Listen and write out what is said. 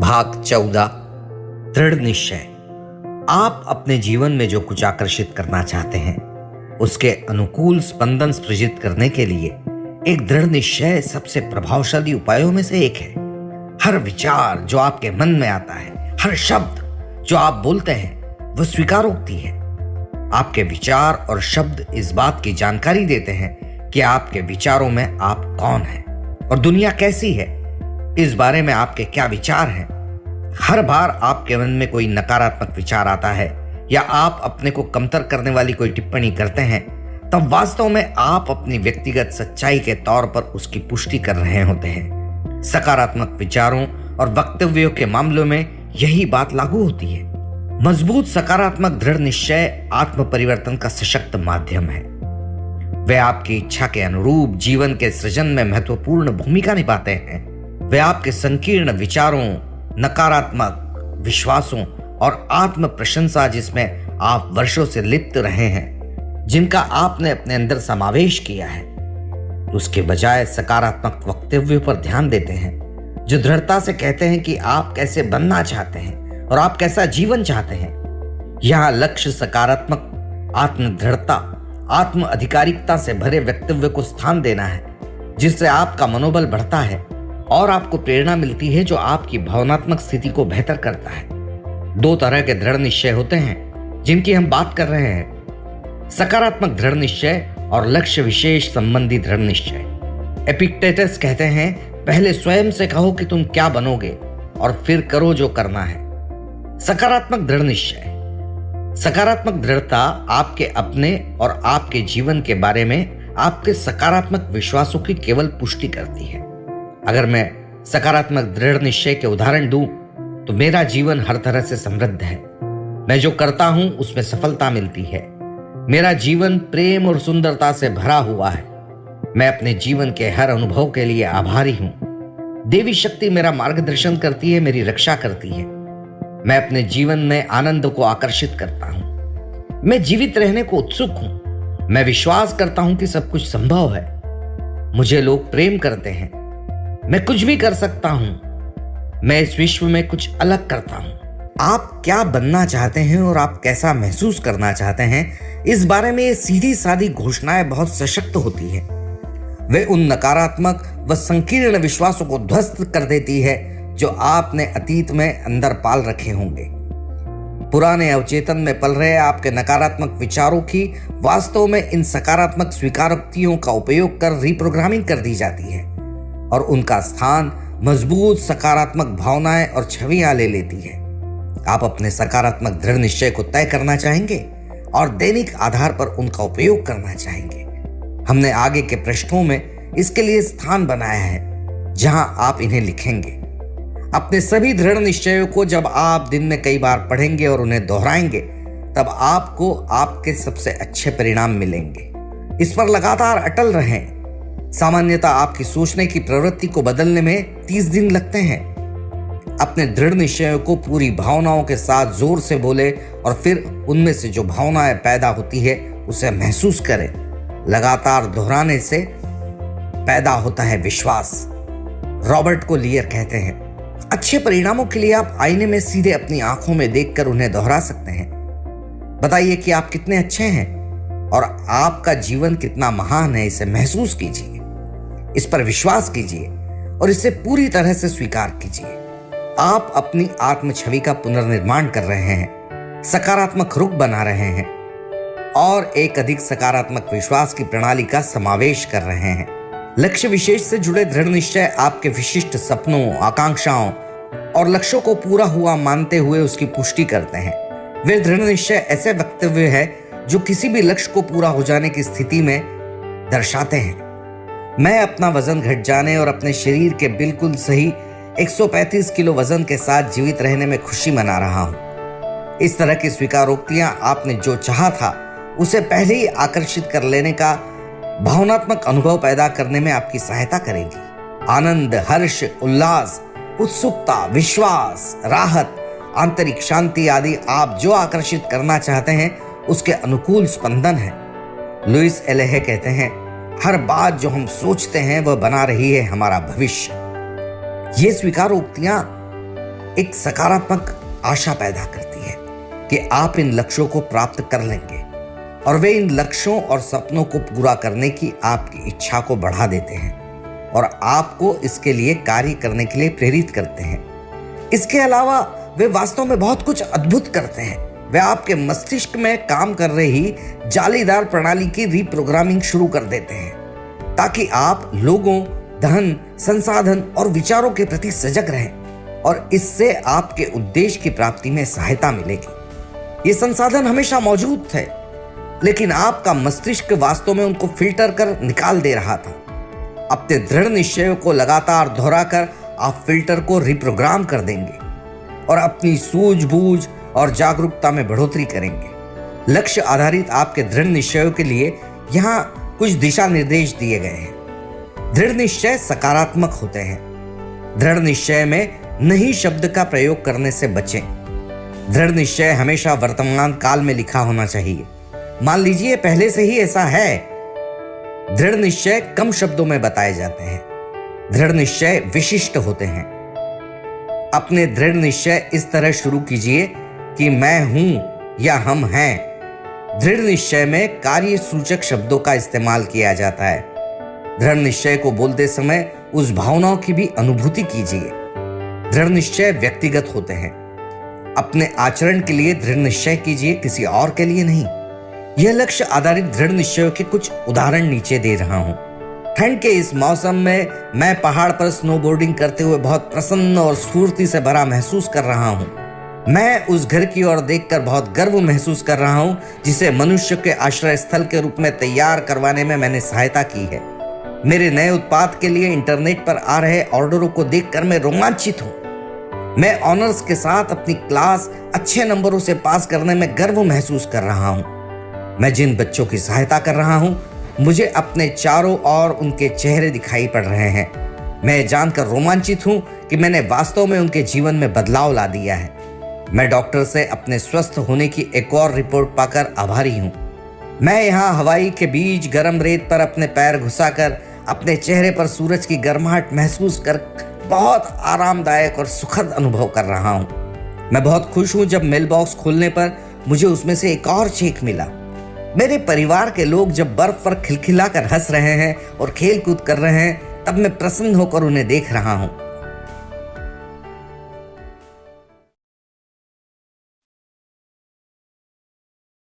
भाग 14 दृढ़ निश्चय। आप अपने जीवन में जो कुछ आकर्षित करना चाहते हैं उसके अनुकूल स्पंदन सृजित करने के लिए एक दृढ़ निश्चय सबसे प्रभावशाली उपायों में से एक है। हर विचार जो आपके मन में आता है, हर शब्द जो आप बोलते हैं, वह स्वीकारोक्ति है। आपके विचार और शब्द इस बात की जानकारी देते हैं कि आपके विचारों में आप कौन हैं और दुनिया कैसी है, इस बारे में आपके क्या विचार हैं। हर बार आपके मन में कोई नकारात्मक विचार आता है या आप अपने को कमतर करने वाली कोई टिप्पणी करते हैं, तब वास्तव में आप अपनी व्यक्तिगत सच्चाई के तौर पर उसकी पुष्टि कर रहे होते हैं। सकारात्मक विचारों और वक्तव्यों के मामलों में यही बात लागू होती है। मजबूत सकारात्मक दृढ़ निश्चय आत्म परिवर्तन का सशक्त माध्यम है। वे आपकी इच्छा के अनुरूप जीवन के सृजन में महत्वपूर्ण भूमिका निभाते हैं। वे आपके संकीर्ण विचारों, नकारात्मक विश्वासों और आत्म प्रशंसा जिसमें आप वर्षों से लिप्त रहे हैं, जिनका आपने अपने अंदर समावेश किया है, उसके बजाय सकारात्मक वक्तव्यों पर ध्यान देते हैं जो दृढ़ता से कहते हैं कि आप कैसे बनना चाहते हैं और आप कैसा जीवन चाहते हैं। यहां लक्ष्य सकारात्मक आत्म दृढ़ता, आत्म अधिकारिकता से भरे वक्तव्य को स्थान देना है, जिससे आपका मनोबल बढ़ता है और आपको प्रेरणा मिलती है जो आपकी भावनात्मक स्थिति को बेहतर करता है। दो तरह के दृढ़ निश्चय होते हैं जिनकी हम बात कर रहे हैं, सकारात्मक दृढ़ निश्चय और लक्ष्य विशेष संबंधी दृढ़ निश्चय। एपिक्टेटस कहते हैं, पहले स्वयं से कहो कि तुम क्या बनोगे और फिर करो जो करना है। सकारात्मक दृढ़ निश्चय, सकारात्मक दृढ़ता आपके अपने और आपके जीवन के बारे में आपके सकारात्मक विश्वासों की केवल पुष्टि करती है। अगर मैं सकारात्मक दृढ़ निश्चय के उदाहरण दूं तो मेरा जीवन हर तरह से समृद्ध है। मैं जो करता हूं उसमें सफलता मिलती है। मेरा जीवन प्रेम और सुंदरता से भरा हुआ है। मैं अपने जीवन के हर अनुभव के लिए आभारी हूं। देवी शक्ति मेरा मार्गदर्शन करती है, मेरी रक्षा करती है। मैं अपने जीवन में आनंद को आकर्षित करता हूं। मैं जीवित रहने को उत्सुक हूं। मैं विश्वास करता हूं कि सब कुछ संभव है। मुझे लोग प्रेम करते हैं। मैं कुछ भी कर सकता हूं। मैं इस विश्व में कुछ अलग करता हूं। आप क्या बनना चाहते हैं और आप कैसा महसूस करना चाहते हैं, इस बारे में ये सीधी सादी घोषणाएं बहुत सशक्त होती है। वे उन नकारात्मक व संकीर्ण विश्वासों को ध्वस्त कर देती है जो आपने अतीत में अंदर पाल रखे होंगे। पुराने अवचेतन में पल रहे आपके नकारात्मक विचारों की वास्तव में इन सकारात्मक स्वीकारोक्तियों का उपयोग कर रिप्रोग्रामिंग कर दी जाती है और उनका स्थान मजबूत सकारात्मक भावनाएं और छवियां ले लेती है। आप अपने सकारात्मक दृढ़ निश्चय को तय करना चाहेंगे और दैनिक आधार पर उनका उपयोग करना चाहेंगे। हमने आगे के पृष्ठों में इसके लिए स्थान बनाया है जहां आप इन्हें लिखेंगे। अपने सभी दृढ़ निश्चयों को जब आप दिन में कई बार पढ़ेंगे और उन्हें दोहराएंगे, तब आपको आपके सबसे अच्छे परिणाम मिलेंगे। इस पर लगातार अटल रहें। सामान्यतः आपकी सोचने की प्रवृत्ति को बदलने में 30 दिन लगते हैं। अपने दृढ़ निश्चयों को पूरी भावनाओं के साथ जोर से बोले और फिर उनमें से जो भावनाएं पैदा होती है उसे महसूस करें। लगातार दोहराने से पैदा होता है विश्वास। रॉबर्ट को लियर कहते हैं, अच्छे परिणामों के लिए आप आईने में सीधे अपनी आंखों में देखकर उन्हें दोहरा सकते हैं। बताइए कि आप कितने अच्छे हैं और आपका जीवन कितना महान है। इसे महसूस कीजिए, इस पर विश्वास कीजिए और इसे पूरी तरह से स्वीकार कीजिए। आप अपनी आत्म छवि का पुनर्निर्माण कर रहे हैं, सकारात्मक रुख बना रहे हैं और एक अधिक सकारात्मक विश्वास की प्रणाली का समावेश कर रहे हैं। लक्ष्य विशेष से जुड़े दृढ़ निश्चय आपके विशिष्ट सपनों, आकांक्षाओं और लक्ष्यों को पूरा हुआ मानते हुए उसकी पुष्टि करते हैं। वे दृढ़ निश्चय ऐसे वक्तव्य है जो किसी भी लक्ष्य को पूरा हो जाने की स्थिति में दर्शाते हैं। मैं अपना वजन घट जाने और अपने शरीर के बिल्कुल सही 135 किलो वजन के साथ जीवित रहने में खुशी मना रहा हूं। इस तरह की स्वीकारोक्तियां आपने जो चाहा था उसे पहले ही आकर्षित कर लेने का भावनात्मक अनुभव पैदा करने में आपकी सहायता करेगी। आनंद, हर्ष, उल्लास, उत्सुकता, विश्वास, राहत, आंतरिक शांति आदि आप जो आकर्षित करना चाहते हैं उसके अनुकूल स्पंदन है। लुइस एलेहे कहते हैं, हर बात जो हम सोचते हैं वह बना रही है हमारा भविष्य। ये स्वीकारोक्तियां एक सकारात्मक आशा पैदा करती है कि आप इन लक्ष्यों को प्राप्त कर लेंगे, और वे इन लक्ष्यों और सपनों को पूरा करने की आपकी इच्छा को बढ़ा देते हैं और आपको इसके लिए कार्य करने के लिए प्रेरित करते हैं। इसके अलावा वे वास्तव में बहुत कुछ अद्भुत करते हैं। वे आपके मस्तिष्क में काम कर रही जालीदार प्रणाली की रीप्रोग्रामिंग शुरू कर देते हैं ताकि आप लोगों, धन, संसाधन और विचारों के प्रति सजग रहें, और इससे आपके उद्देश्य की प्राप्ति में सहायता मिलेगी। ये संसाधन हमेशा मौजूद थे, लेकिन आपका मस्तिष्क वास्तव में उनको फिल्टर कर निकाल दे रहा था। अपने दृढ़ निश्चयों को लगातार दोहराकर आप फिल्टर को रिप्रोग्राम कर देंगे और अपनी सूझबूझ और जागरूकता में बढ़ोतरी करेंगे। लक्ष्य आधारित आपके दृढ़ निश्चयों के लिए यहाँ कुछ दिशा निर्देश दिए गए हैं। दृढ़ निश्चय सकारात्मक होते हैं। दृढ़ निश्चय में नहीं शब्द का प्रयोग करने से बचें। दृढ़ निश्चय हमेशा वर्तमान काल में लिखा होना चाहिए। मान लीजिए पहले से ही ऐसा है। दृढ़ निश्चय कम शब्दों में बताए जाते हैं। दृढ़ निश्चय विशिष्ट होते हैं। अपने दृढ़ निश्चय इस तरह शुरू कीजिए कि मैं हूं या हम हैं। दृढ़ निश्चय में कार्य सूचक शब्दों का इस्तेमाल किया जाता है। दृढ़ निश्चय को बोलते समय उस भावनाओं की भी अनुभूति कीजिए। दृढ़ निश्चय व्यक्तिगत होते हैं। अपने आचरण के लिए दृढ़ निश्चय कीजिए, किसी और के लिए नहीं। यह लक्ष्य आधारित दृढ़ निश्चयों के कुछ उदाहरण नीचे दे रहा हूं। ठंड के इस मौसम में मैं पहाड़ पर स्नोबोर्डिंग करते हुए बहुत प्रसन्न और स्फूर्ति से भरा महसूस कर रहा हूं। मैं उस घर की ओर देखकर बहुत गर्व महसूस कर रहा हूं जिसे मनुष्य के आश्रय स्थल के रूप में तैयार करवाने में मैंने सहायता की है। मेरे नए उत्पाद के लिए इंटरनेट पर आ रहे ऑर्डरों को देखकर मैं रोमांचित हूं। मैं ऑनर्स के साथ अपनी क्लास अच्छे नंबरों से पास करने में गर्व महसूस कर रहा हूं। मैं जिन बच्चों की सहायता कर रहा हूं, मुझे अपने चारों ओर उनके चेहरे दिखाई पड़ रहे हैं। मैं जानकर रोमांचित हूं कि मैंने वास्तव में उनके जीवन में बदलाव ला दिया है। मैं डॉक्टर से अपने स्वस्थ होने की एक और रिपोर्ट पाकर आभारी हूं। मैं यहाँ हवाई के बीच गर्म रेत पर अपने पैर घुसाकर अपने चेहरे पर सूरज की गर्माहट महसूस कर बहुत आरामदायक और सुखद अनुभव कर रहा हूं। मैं बहुत खुश हूं जब मेल बॉक्स खोलने पर मुझे उसमें से एक और चेक मिला। मेरे परिवार के लोग जब बर्फ पर खिलखिलाकर हंस रहे हैं और खेल कूद कर रहे हैं, तब मैं प्रसन्न होकर उन्हें देख रहा हूं।